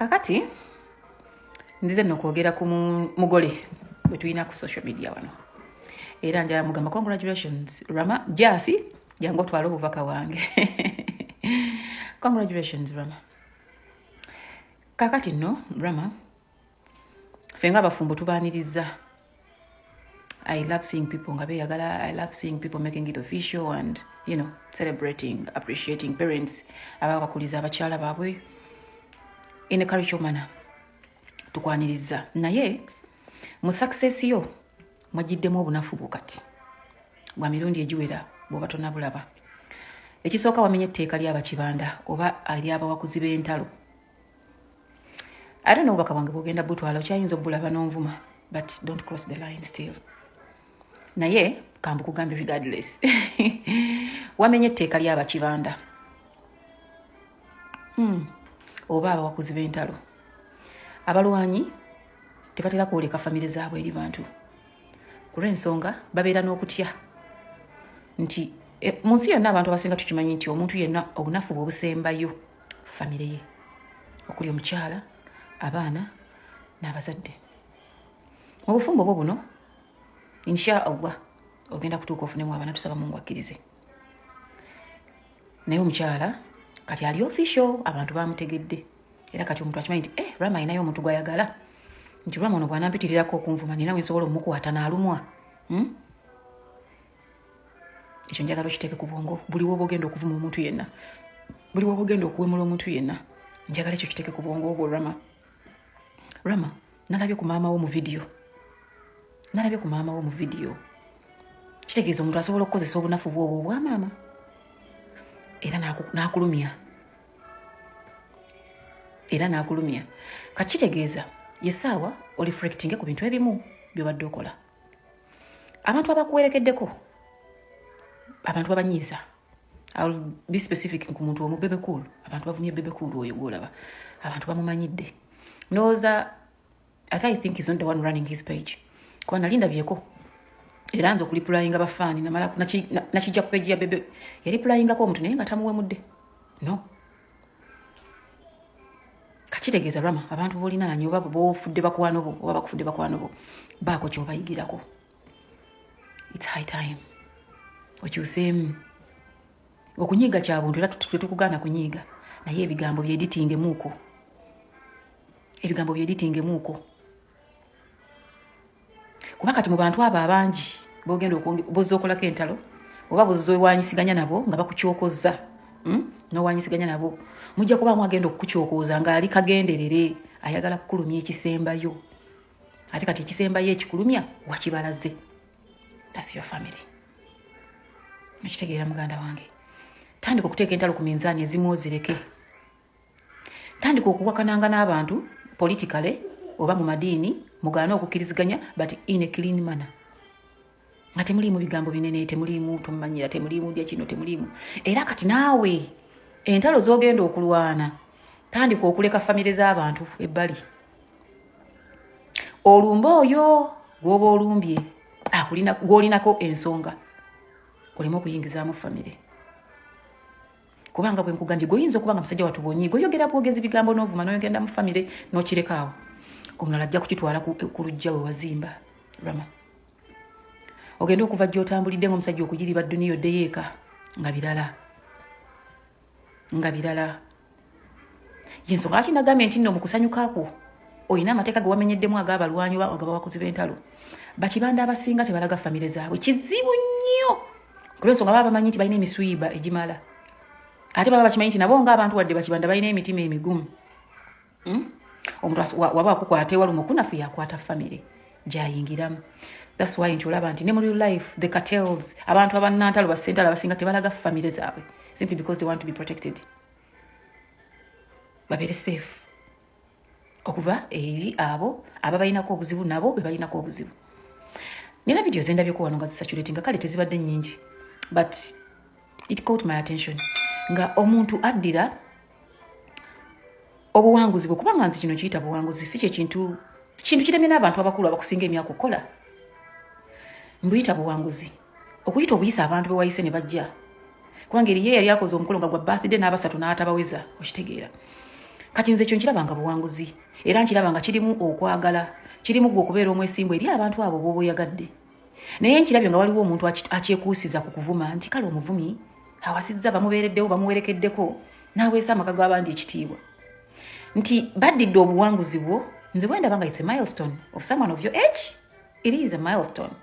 Kakati ndize nokwogera ku mugole bwe tulina ku social media wano. Era njala mugamba congratulations Rama Jasi jangu otwala obubaka wange. Congratulations Rama. Kakati no Rama fenga abafumbo tubaniriza. I love seeing people nga beyagala. I love seeing people making it official and celebrating, appreciating parents abakuliza abakyala baabwe in a cultural manner. Tukwaniriza naye mu success yo mwajiddemu obunafu bukati bwa mirundi egiwera bwoba tonabulaba. Ekisooka wamenye etteeka ly'abakibanda oba aly'abawakuzi b'entalo. I don't know baka wange bugenda butwala okyayinza obulaba n'onvuma, but don't cross the line still. Naye kambu kugambe regardless. Wamenye etteeka ly'abakibanda oba abawakuzi b'entalo. Abalwanyi tebatera kwoleka famire zaabwe eri bantu. Kulw'ensonga babeera n'okutya nti mu nsi yonna abantu abasinga tukimanyi nti omuntu yenna obunafu bwe obusembayo famire ye, okuli omukyala, abaana n'abazadde. Mu bufumbo bwo buno insha Allah ogenda kutuuka ofunemu abaana, tusaba Mungu akkirize. Naye omukyala kati ali official, abantu bamutegedde. Era kati omuntu akimanyi nti Rama ayinayo omuntu gwayagala. Nti Rama ono bw'anampitirirako okunvuma nina wensobola omukwata n'alumwa. Ekyo njagala okiteeke ku bwongo. Buli woba ogenda okuvuma omuntu yenna, buli woba ogenda okuwemula omuntu yenna, njagala ekyo kiteeke ku bwongo obwo. Rama nalabye ku maama wo mu video. Kitegeeza omuntu asobola okukozesa obunafu bwobwo obwa maama era n'akulumya. Kati kitegeeza yesaawa olifrectinge ku bintu ebimu byobadde okola. Abantu abakuwerekeddeko, abantu babanyiiza. I'll be specific ku muntu omu Bebe Cool. Abantu bavumye Bebe Cool oyo gwolaba. Abantu bamumanyidde. Noza I think he's not the one running his page. Kwa nalinda byeko. Era nzo kuliplyinga bafani na mala nakijja ku page ya Bebe. Yali plyinga ko omuntu naye nga tamuwemudde. No. Kitegeeza Rama abantu bolinaanyi oba bofudde bakwano bo oba bakufudde bakwano bo baako kyobayigirako. It's high time okyuseemu okunyiiga kya buntu era tukugaana kunyiiga, naye ebigambo byeditingemuuko. Kuba kati mu bantu abo abangi bogenda bozza okolako entalo oba bozza owanyisiganya nabo nga bakukyokozza n'owanyisiganya nabo, mujja kuba mwagenda okukukyokoza nga ali kagenderere ayagala kukulumya ekisembayo. Ate kati ekisembayo ekikulumya wakibalaze. That's your family. Nakitegeera muganda wange. Tandika okuteeka entalo ku minzaani ezimu ozireke. Tandika okuwakananga n'abantu politically oba mu madiini mugaana okukkiriziganya but in a clean manner. Nga temuliimu bigambo binene, temuliimu tumanyira, temuliimu lya kino, temuliimu. Era kati naawe entalo zogenda okulwana tandika okuleka famire z'abantu ebbali. Olumba oyo gwoba olumbye gwolinako ensonga olema okuyingizaamu famire. Kubanga bwe nkugambye goyinza okuba nga musajja watu bonyiiga oyogera bwogezi bigambo n'ovuma n'oyogenda mu famire n'okirekawo, omulala ajja kukitwala ku lujja we wazimba. Rama ogenda okuva gy'otambulidde ng'omusajja okugiriba dduniya oddeyo eka nga birala. Yensonga lwaki nagambye nti nno mu kusanyukaako olina amateeka ge wamenyeddemu ag'abalwanyi oba ag'abawakuzi b'entalo. Bakibanda abasinga tebalaga famire zaabwe, kizibu nnyo. Kulw'ensonga baba bamanyi nti balina emiswiba egimala. Ate baba bakimanyi nti nabo ng'abantu wadde bakibanda balina emitima emigumu. Omuntu waba akukwata ewaluma okunafu yakwata famire gyayingiramu. That's why nti olaba nti ne mu real life the cartels, abantu abannantalo basentalo abasinga tebalaga famire zaabwe simply because they want to be protected. Babeere safe okuva eri abo ababalinako obuzibu nabo be balinako obuzibu. Nina video zendabyeko wano nga zisaturating nga kale tezibadde nnyingi but it caught my attention nga omuntu addira obuwanguzi bwe, kubanga nzi kino kiyita buwanguzi si kintu kiremye n'abantu abakulu abakusinga emyaka okukola. Mbuyita buwanguzi okuyita obuyisa abantu be wayise ne bajja kubanga eriye yali akoze omukolo nga gwa birthday n'abasatu n'atabaweza okitegeera. kati nze kyo nkirabanga buwanguzi era nkirabanga kirimu okwagala kirimu gwe okubeera omwesimbu eri abantu abo bwoba oyagadde naye nkirabye nga waliwo omuntu akyekuusiza ku kuvuma nti kale omuvumi awasizza bamubeereddewo bamuwerekeddeko n'aweesa amaka g'abandi ekitiibwa nti baddidde obuwanguzi bwo nze bwe ndaba nga it's a milestone of someone of your age. It is a milestone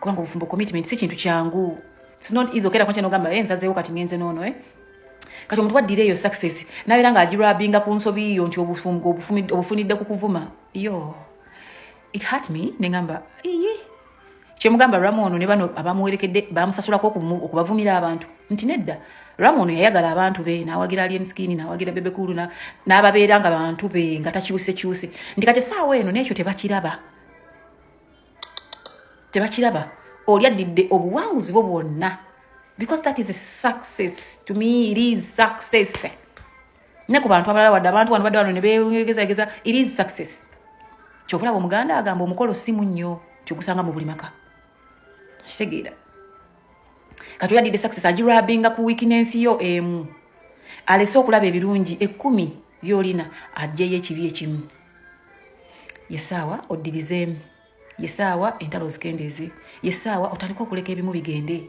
kubanga obufumbo commitment si kintu kyangu. It's not easy okera kwancha nogamba nsazeewo kati ngenze noono kati omuntu waddira eyo success nabeera nga agirabinga ku nsobi iyo nti obufunidde ku kuvuma yo it hurt me nengamba kyemugamba Ramon ne bano abamuwerekedde bamusasulako okubavumira abantu nti nedda Ramon yayagala abantu be n'awagira Alien Skin n'awagira Bebe Cool n'ababeera nga bantu be nga takyuse nti kati essaawa eno n'ekyo tebakiraba oli addidde obuwanguzi bwo bwonna because that is a success to me. It is success ne ku bantu abalala wadde abantu wano badde wano ne beegezageza it is success. Kyokulaba omuganda agamba omukolo simu nnyo kyogusanga mu buli maka kitegeera kati yaddidde success agirabinga ku weakness yo emu alese okulaba ebirungi 10 byolina ajjeyo ekibi ekimu yesaawa oddirizeemu yesaawa entalo zikendeeze yesaawa otandika okuleka ebimu bigende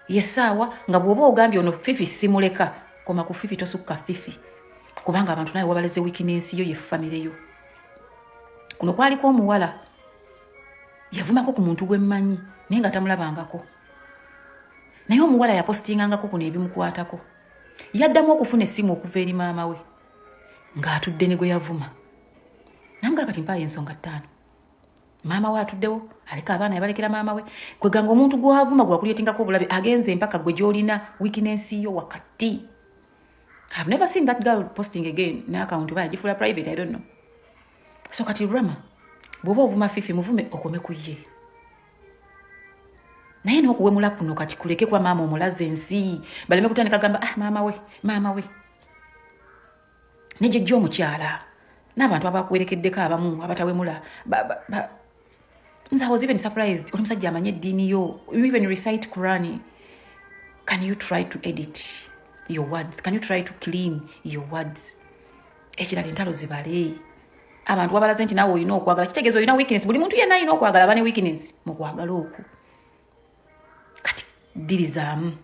yesaawa nga bw'oba ogambye ono fifi simuleka koma ku fifi tosukka fifi kubanga abantu naye wabaleze weakness yo ye family yo. Kuno kwaliko omuwala yavumako ku muntu gwemmanyi naye nga tamulabangako naye omuwala yapostingangako kuno ebimukwatako yaddamu okufuna essimu okuva eri maama we ng'atudde ne gwe yavuma namugaa kati mpaayo ensonga 5 maama we atuddewo aleka abaana yabalekera maama we kweganga omuntu gwavuma gwakulyetingako obulabe agenze empaka gwe gyolina weakness yo wakati. I've never seen that girl posting again na account bagifula private. I don't know. So kati Rama bwoba ovuma fifi muvume okome kuye naye n'okuwemula kuno kati kuleke kwa maama omulaze ensi baleme kutandika gamba maama we nejje omukyala n'abantu abakuwerekeddeko abamu abatawemula nze I was even surprised oli musajja amanye eddiini yo you even recite Quran. Can you try to edit your words? Can you try to clean your words? Ekirala entalo zibale abantu wabalaze nti nawe olina okwagala kitegeeza olina weakness buli muntu yenna alina okwagala bane weakness mu kwagala okwo kati dirizaamu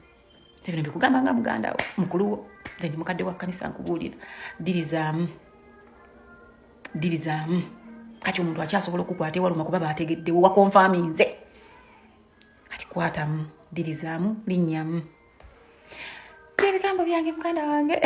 tebino bikugamba nga muganda mukulu nze ndi mukadde wa kkanisa nkubuulira dirizaamu kati omuntu akyasobola okukwata ewaluma kuba baategeddewo wakonfaminze kati kwatamu dirizaamu linnyamu ebigambo byange muganda wange